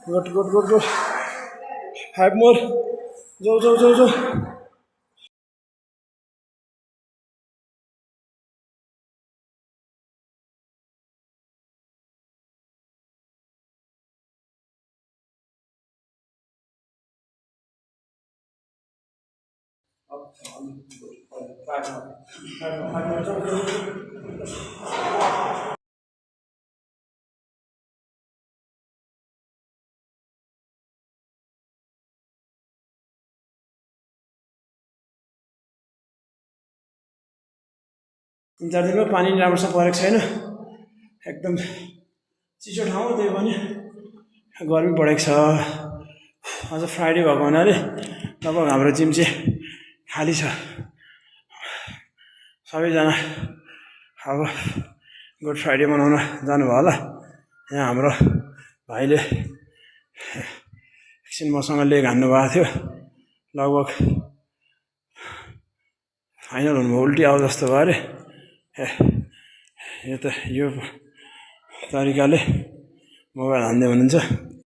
Good, good, good, good. 5 more. Go. तीन चार दिनमा पानी राम्रोसँग परेको छैन एकदम चिसो ठाउँ त्यही पनि गर्मी बढेको छ अझ फ्राइडे भएको हुनाले लगभग हाम्रो जिम चाहिँ खाली छ सबैजना अब गुड फ्राइडे मनाउन जानुभयो होला यहाँ हाम्रो भाइले एकछिन मसँग लेग हान्नु भएको थियो लगभग फाइनल हुनुभयो उल्टी आऊ जस्तो भयो अरे यो तरिकाले मोबाइल हान्दै हुनुहुन्छ